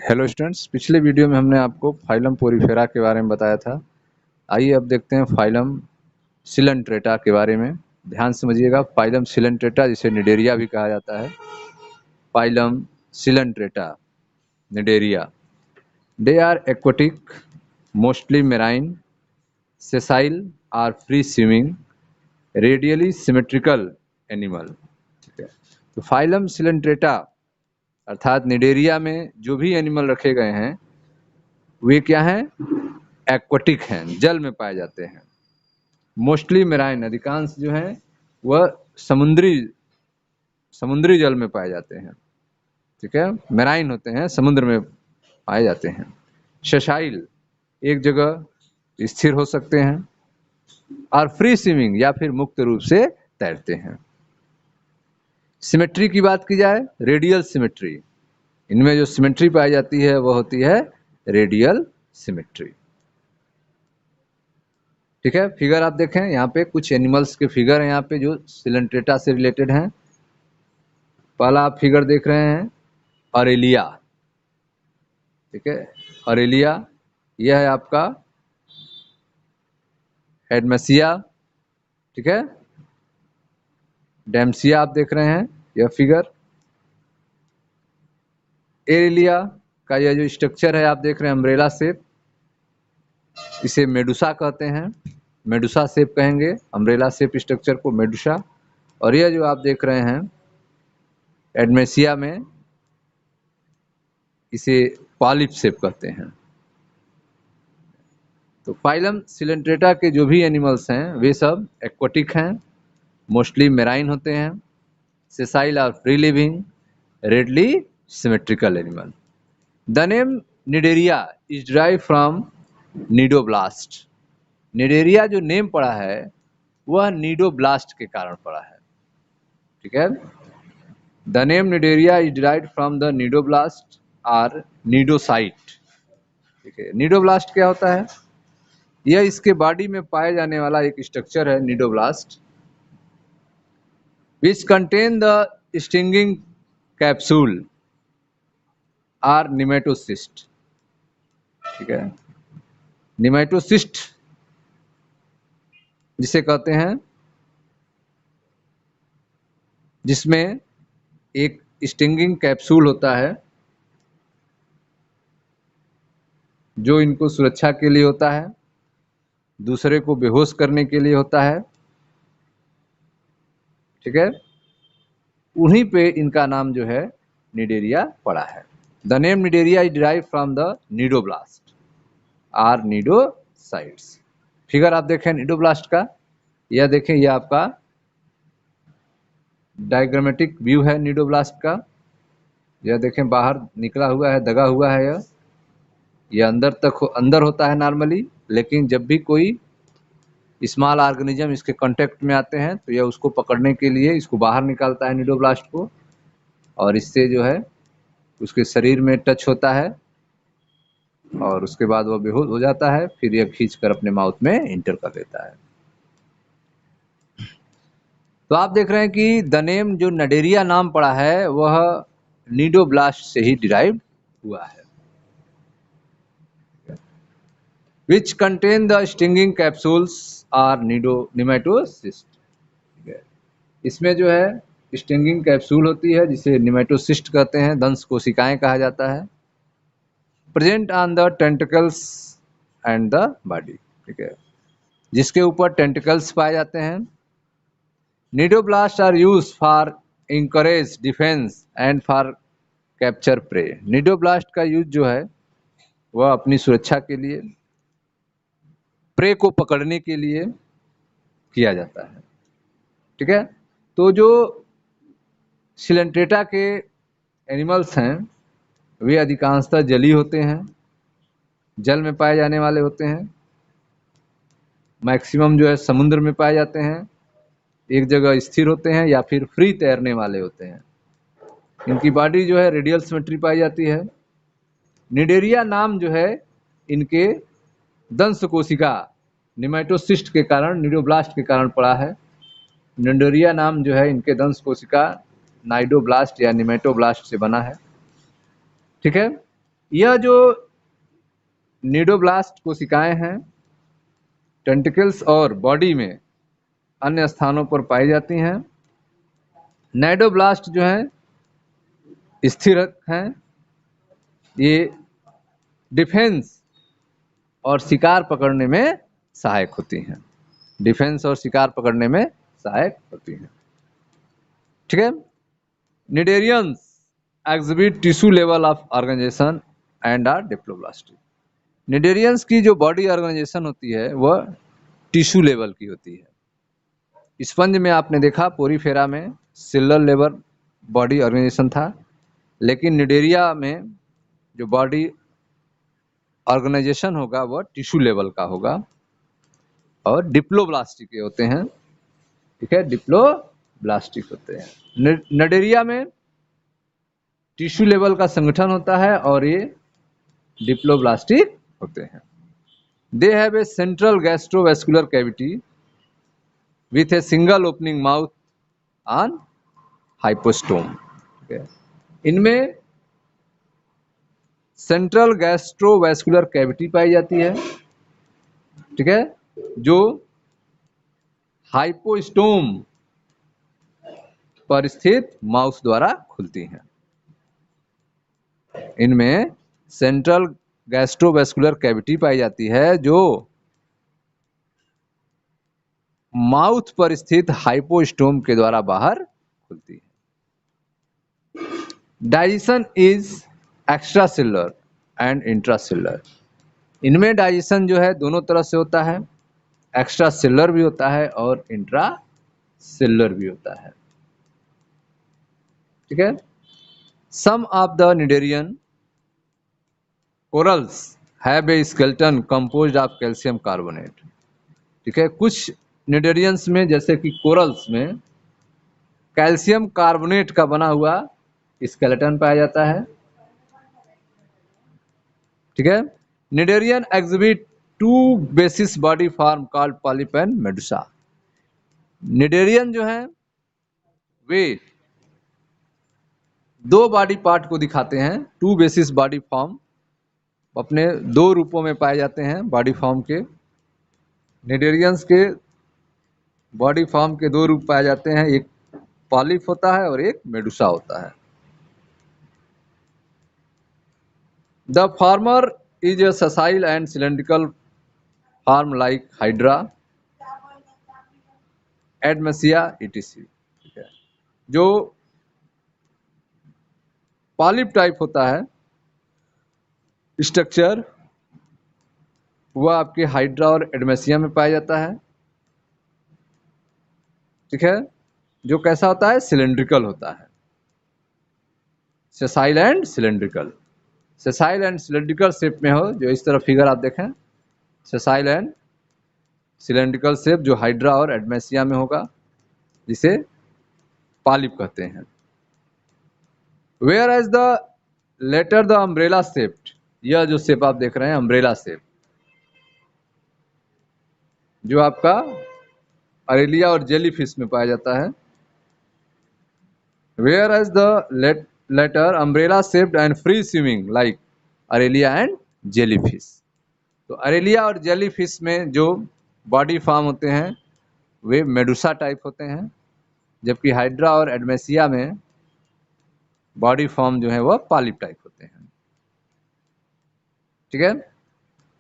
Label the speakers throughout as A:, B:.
A: Hello students, पिछले video में हमने आपको फाइलम पोरीफेरा के बारे में बताया था। आइए अब देखते हैं फाइलम सिलेंट्रेटा के बारे में। ध्यान से समझिएगा, फाइलम सिलेंट्रेटा जिसे निडेरिया भी कहा जाता है। Phylum Coelenterata, Cnidaria. They are aquatic, mostly marine, sessile or free swimming, radially symmetrical animal. ठीक है, तो फाइलम सिलेंट्रेटा अर्थात निडेरिया में जो भी एनिमल रखे गए हैं वे क्या हैं? एक्वाटिक हैं, जल में पाए जाते हैं। मोस्टली मेराइन, अधिकांश जो हैं वह समुद्री जल में पाए जाते हैं। ठीक है, मेराइन होते हैं, समुद्र में पाए जाते हैं। सेसाइल, एक जगह स्थिर हो सकते हैं। और फ्री स्विमिंग, या फिर मुक्त रूप से तैरते हैं। सिमेट्री की बात की जाए, रेडियल सिमेट्री, इनमें जो सिमेट्री पाई जाती है वह होती है रेडियल सिमेट्री। ठीक है, फिगर आप देखें, यहाँ पे कुछ एनिमल्स के फिगर हैं यहाँ पे जो सिलेंट्रेटा से रिलेटेड हैं। पहला आप फिगर देख रहे हैं ऑरेलिया। ठीक है, ऑरेलिया यह है आपका हेडमेसिया। ठीक है, डेम्सिया आप देख रहे हैं यह फिगर। एरेलिया का यह जो स्ट्रक्चर है आप देख रहे हैं अम्ब्रेला शेप, इसे मेडुसा कहते हैं। मेडुसा शेप कहेंगे, अम्ब्रेला शेप स्ट्रक्चर को मेडुसा। और यह जो आप देख रहे हैं एडमेसिया में, इसे पॉलिप शेप कहते हैं। तो फाइलम सिलेंट्रेटा के जो भी एनिमल्स हैं वे सब एक्वाटिक हैं, मोस्टली मेराइन होते हैं, सेसाइल और free living, radially symmetrical animal. The name Cnidaria is derive from cnidoblast. Cnidaria जो नेम पड़ा है वह नीडोब्लास्ट के कारण पड़ा है। ठीक है, the name Cnidaria is derived from the cnidoblast और नीडोसाइट। ठीक है, नीडोब्लास्ट क्या होता है? यह इसके बॉडी में पाए जाने वाला एक स्ट्रक्चर है cnidoblast, which contain the stinging capsule or nematocyst. ठीक है, निमेटोसिस्ट जिसे कहते हैं, जिसमें एक स्टिंगिंग कैप्सूल होता है जो इनको सुरक्षा के लिए होता है, दूसरे को बेहोश करने के लिए होता है। ठीक है, उन्हीं पे इनका नाम जो है निडेरिया पड़ा है। The name Cnidaria is derive from the cnidoblast or cnidocytes. Figure आप देखें नीडोब्लास्ट का, यह देखें, यह आपका डायग्रामेटिक व्यू है नीडोब्लास्ट का। यह देखें बाहर निकला हुआ है, दगा हुआ है। यह अंदर होता है नॉर्मली, लेकिन जब भी कोई स्मॉल ऑर्गेनिज्म इसके कांटेक्ट में आते हैं तो यह उसको पकड़ने के लिए इसको बाहर निकालता है नीडोब्लास्ट को, और इससे जो है उसके शरीर में टच होता है और उसके बाद वह बेहोश हो जाता है। फिर यह खींचकर अपने माउथ में इंटर कर लेता है। तो आप देख रहे हैं कि द नेम जो निडेरिया नाम पड़ा है वह नीडोब्लास्ट से ही डिराइव हुआ है, which contain the stinging capsules or nematocyst. इसमें जो है स्टिंगिंग कैप्सूल होती है जिसे निमेटोसिस्ट कहते हैं, दंश कोशिकाएं कहा जाता है, present on the tentacles and the body. ठीक है, जिसके ऊपर टेंटिकल्स पाए जाते हैं। Cnidoblast are use for anchorage defence and for capture prey. Cnidoblast का यूज जो है वह अपनी सुरक्षा के लिए, प्रे को पकड़ने के लिए किया जाता है। ठीक है, तो जो सिलेंट्रेटा के एनिमल्स हैं वे अधिकांशतः जलीय होते हैं, जल में पाए जाने वाले होते हैं। मैक्सिमम जो है समुद्र में पाए जाते हैं, एक जगह स्थिर होते हैं या फिर फ्री तैरने वाले होते हैं। इनकी बॉडी जो है रेडियल सिमेट्री पाई जाती है। निडेरिया नाम जो है इनके दंश कोशिका निमेटोसिस्ट के कारण, नीडोब्लास्ट के कारण पड़ा है। निडेरिया नाम जो है इनके दंश कोशिका नाइडोब्लास्ट या निमेटोब्लास्ट से बना है। ठीक है, यह जो निडोब्लास्ट कोशिकाएं हैं टेंटिकल्स और बॉडी में अन्य स्थानों पर पाई जाती हैं। नाइडोब्लास्ट जो हैं स्थिर हैं, ये डिफेंस और शिकार पकड़ने में सहायक होती हैं, डिफेंस और शिकार पकड़ने में सहायक होती हैं। ठीक है। Cnidarians exhibit tissue level of organisation and are diploblastic. Cnidarians की जो बॉडी ऑर्गेनाइजेशन होती है वह टिश्यू लेवल की होती है। स्पंज में आपने देखा पोरीफेरा में सेलुलर लेवल बॉडी ऑर्गेनाइजेशन था, लेकिन निडेरिया में जो बॉडी ऑर्गेनाइजेशन होगा वह टिश्यू लेवल का होगा और डिप्लोब्लास्टिक के होते हैं। ठीक है, डिप्लोब्लास्टिक होते हैं। निडेरिया में टिश्यू लेवल का संगठन होता है और ये डिप्लोब्लास्टिक होते हैं। They have a central gastrovascular cavity with a single opening mouth on hypostome. इनमें सेंट्रल गैस्ट्रोवेस्कुलर कैविटी पाई जाती है, ठीक है, जो हाइपोस्टोम पर स्थित माउथ द्वारा खुलती हैं। इनमें सेंट्रल गैस्ट्रोवेस्कुलर कैविटी पाई जाती है जो माउथ पर स्थित हाइपोस्टोम के द्वारा बाहर खुलती है। Digestion is extra cellular and intracellular. इनमें डाइजेशन जो है दोनों तरह से होता है, एक्स्ट्रा सेलुलर भी होता है और इंट्रा सेलुलर भी होता है। ठीक है। Some of the cnidarian corals have a skeleton composed of calcium carbonate. ठीक है, कुछ निडेरियंस में जैसे कि कोरल्स में कैल्शियम कार्बोनेट का बना हुआ स्केलेटन पाया जाता है। ठीक है। Cnidarian exhibit two basis body form called polyp and medusa. Cnidarian जो है वे दो बॉडी पार्ट को दिखाते हैं, टू बेसिस बॉडी फॉर्म, अपने दो रूपों में पाए जाते हैं बॉडी फॉर्म के। निडेरियंस के बॉडी फॉर्म के दो रूप पाए जाते हैं, एक पॉलिप होता है और एक मेडुसा होता है। The former is a sessile and cylindrical form like hydra, adamsia etc. ठीक है, जो पॉलिप टाइप होता है स्ट्रक्चर वह आपके हाइड्रा और एडमेसिया में पाया जाता है। ठीक है, जो कैसा होता है, सिलेंड्रिकल होता है, sessile and cylindrical. Sessile and cylindrical shape में हो, जो इस तरह फिगर आप देखें, सेसाइल एंड सिलेंड्रिकल शेप जो हाइड्रा और एडमेसिया में होगा, जिसे पॉलिप कहते हैं। Whereas the latter the umbrella shaped, यह जो शेप आप देख रहे हैं अम्ब्रेला शेप, जो आपका अरेलिया और जेलीफिश में पाया जाता है। Whereas the latter umbrella shaped and free swimming like Aralia and jellyfish. तो अरेलिया और जेलीफिश में जो बॉडी फॉर्म होते हैं वे मेडुसा टाइप होते हैं, जबकि हाइड्रा और एडमेसिया में बॉडी फॉर्म जो है वह पॉलिप टाइप होते हैं। ठीक है।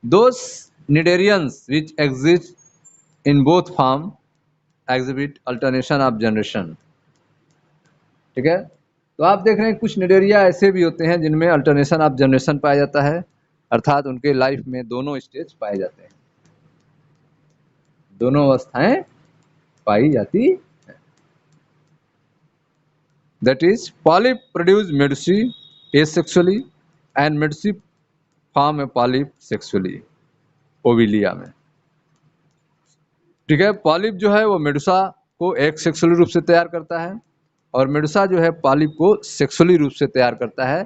A: Those cnidarians which exist in both form exhibit alternation of generation. ठीक है, तो आप देख रहे हैं कुछ निडेरिया ऐसे भी होते हैं जिनमें अल्टरनेशन ऑफ जनरेशन पाया जाता है, अर्थात उनके लाइफ में दोनों स्टेज पाए जाते हैं, दोनों अवस्थाएं पाई जाती है। That is polyp produce medusae asexually and medusae form a polyp sexually Obelia में। ठीक है, पॉलिप जो है वो मेडुसा को एक सेक्सुअली रूप से तैयार करता है और मेडुसा जो है पॉलिप को सेक्सुअली रूप से तैयार करता है।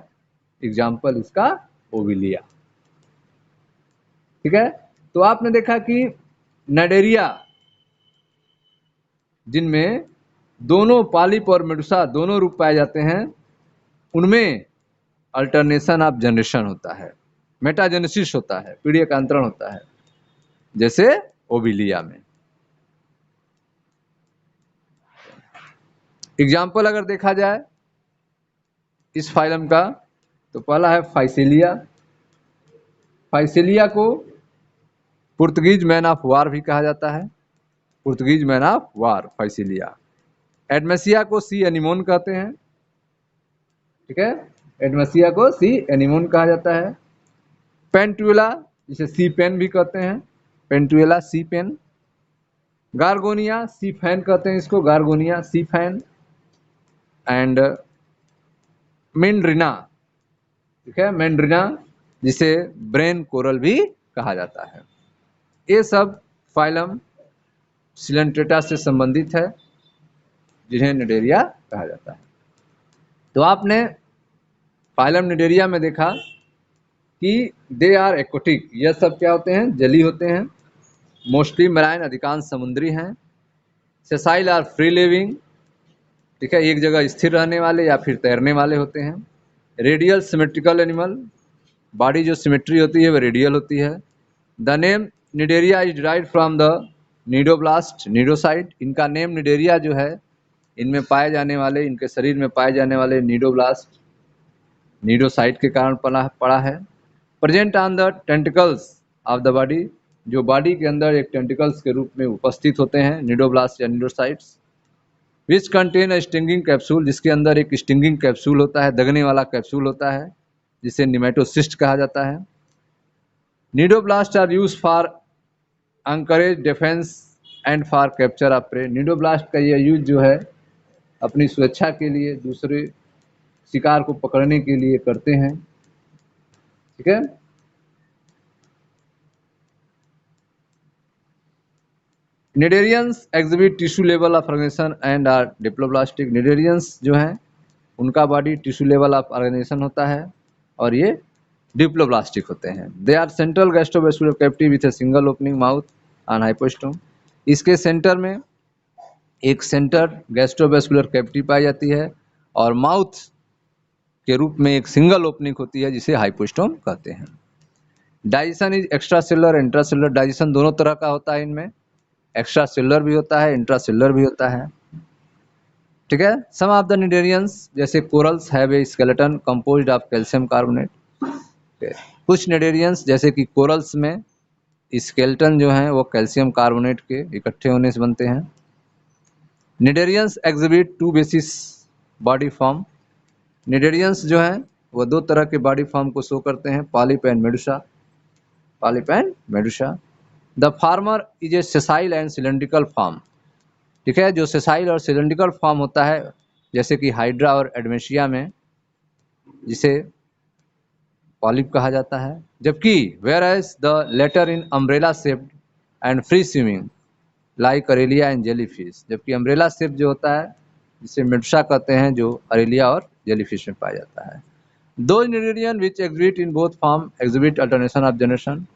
A: एग्जाम्पल इसका ओविलिया। ठीक है, तो आपने देखा कि नाइडेरिया जिनमें दोनों पॉलिप और मेडुसा दोनों रूप पाए जाते हैं, उनमें अल्टरनेशन ऑफ जनरेशन होता है, मेटाजेनेसिस होता है, पीढ़ी एकांतरण होता है, जैसे ओबिलिया में। एग्जाम्पल अगर देखा जाए इस फाइलम का, तो पहला है फाइसेलिया। फाइसेलिया को पुर्तगीज मैन ऑफ वार भी कहा जाता है, Portuguese man of war physalia. Adamsia को सी एनिमोन कहते हैं, ठीक है, एडमेसिया को सी एनिमोन कहा जाता है। पेंटुएला जिसे सी पेन भी कहते हैं, पेंटुएला सी पेन। गार्गोनिया सी फैन कहते हैं इसको, गार्गोनिया सी फैन। एंड मेंड्रिना, ठीक है, मेंड्रिना जिसे ब्रेन कोरल भी कहा जाता है। ये सब फाइलम सिलेंट्रेटा से संबंधित है, जिन्हें निडेरिया कहा जाता है। तो आपने फाइलम निडेरिया में देखा कि दे आर एक्वाटिक, यह सब क्या होते हैं, जली होते हैं। मोस्टली मैराइन, अधिकांश समुद्री हैं। सेसाइल आर फ्री लिविंग, ठीक है, एक जगह स्थिर रहने वाले या फिर तैरने वाले होते हैं। रेडियल सिमेट्रिकल एनिमल, बॉडी जो सिमेट्री होती है वह रेडियल होती है। The name Cnidaria is derived from the cnidoblast cnidocyte. इनका नेम निडेरिया जो है, इनमें पाए जाने वाले, इनके शरीर में पाए जाने वाले नीडोब्लास्ट नीडोसाइट के कारण पड़ा है। Present on the tentacles of the body, जो बॉडी के अंदर एक टेंटिकल्स के रूप में उपस्थित होते हैं नीडोब्लास्ट या cnidocytes. Which contain stinging capsule, जिसके अंदर एक स्टिंगिंग कैप्सूल होता है, दगने वाला कैप्सूल होता है, जिसे निमेटोसिस्ट कहा जाता है। Cnidoblast are use for anchorage defence and for capture of prey. Cnidoblast का यह यूज जो है अपनी सुरक्षा के लिए, दूसरे शिकार को पकड़ने के लिए करते हैं, ठीक है। Cnidarians exhibit tissue level of organisation and are diploblastic. Cnidarians जो हैं उनका body tissue level of organisation होता है और ये डिप्लोब्लास्टिक होते हैं। They are central gastrovascular cavity with a single opening mouth on hypostome. इसके सेंटर में एक सेंटर गैस्ट्रोवेस्कुलर कैविटी पाई जाती है और माउथ के रूप में एक सिंगल ओपनिंग होती है, जिसे हाइपोस्टोम कहते हैं। Digestion is extra cellular intracellular. Digestion दोनों तरह का होता है, इनमें एक्स्ट्रा सेलुलर भी होता है, इंट्रासेलुलर भी होता है, ठीक है। सम ऑफ द निडेरियंस जैसे corals have a skeleton composed of calcium carbonate. कुछ निडेरियंस जैसे कि कोरल्स में स्केलेटन जो है वो कैल्शियम कार्बोनेट के इकट्ठे होने से बनते हैं। Cnidarians exhibit two basis body form. Cnidarians जो हैं वो दो तरह के बॉडी फॉर्म को शो करते हैं, polyp and Medusa, polyp and Medusa. The farmer is a sessile and cylindrical form, ठीक है, जो सेसाइल और सिलेंड्रिकल फॉर्म होता है, जैसे कि हाइड्रा और एडमेशिया में, जिसे पॉलिप कहा जाता है। जबकि whereas the latter in umbrella shaped and free swimming like Aralia and jellyfish. जबकि अम्ब्रेला शेप जो होता है, जिसे मेडुसा कहते हैं, जो अरेलिया और जेलीफिश में पाया जाता है। दो cnidarian which exhibit in both form exhibit alternation of generation.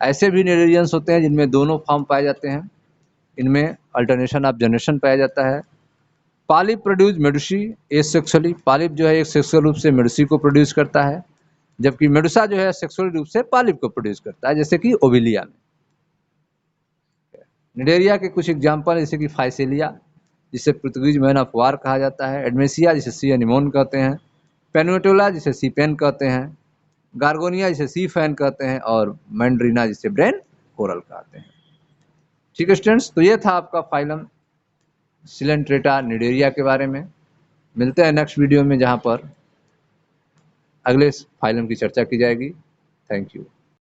A: ऐसे भी निडेरियंस होते हैं जिनमें दोनों फॉर्म पाए जाते हैं, इनमें अल्टरनेशन ऑफ जनरेशन पाया जाता है। Polyp produce medusae asexually. Polyp जो है एक सेक्सुअल रूप से मेडुसी को प्रोड्यूस करता है, जबकि मेडुसा जो है सेक्सुअल रूप से पॉलिप को प्रोड्यूस करता है, जैसे कि ओबिलिया में। निडेरिया के कुछ एग्जाम्पल जैसे कि फाइसेलिया, जिसे पुर्तगीज मैन ऑफ वार कहा जाता है। एडमेसिया, जिसे सी एनिमोन कहते हैं। पेनुएटोला, जिसे सी पेन कहते हैं। गार्गोनिया, जिसे सी फैन कहते हैं। और मैंड्रिना, जिसे ब्रेन कोरल कहते हैं। ठीक है स्टूडेंट्स, तो ये था आपका फाइलम सिलेंट्रेटा निडेरिया के बारे में। मिलते हैं नेक्स्ट वीडियो में, जहाँ पर अगले फाइलम की चर्चा की जाएगी। Thank you.